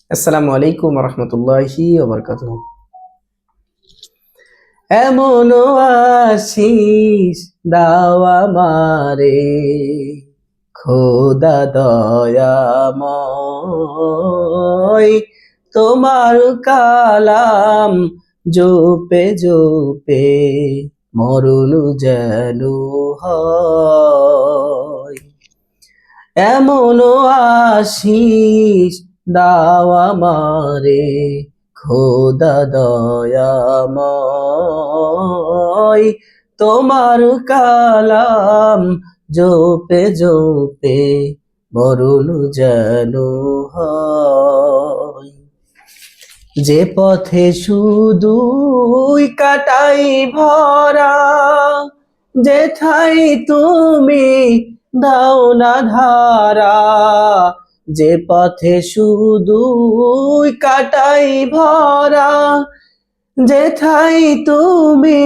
আসসালামু আলাইকুম রহমতুল্লাহি ওবরকাতুহু। এমন আশিস দাওয়া মারে খোদা দয়াময়, তোমার কালাম জোপে জোপে মরণ যেন হয়। এমন আশিস দাওয়া মারে খোদা দয়াময়, তোমার কালাম জোপে জোপে মরণ যেন হয়। যে পথে শুধুই কাটাই ভরা, যেথাই তুমি দাও না ধারা। যে পথে শুধুই কাটাই ভরা, যেথাই তুমি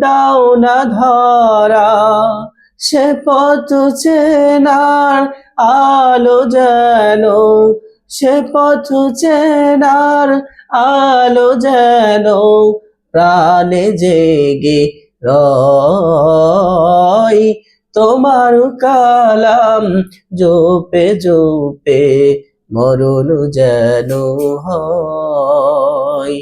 দাও না ধরা। সে পথ চেনার আলো যেন, সে পথ চেনার আলো যেন প্রাণে জেগে রয়। তোমার কালাম জোপে জোপে মরণ যেন হয়।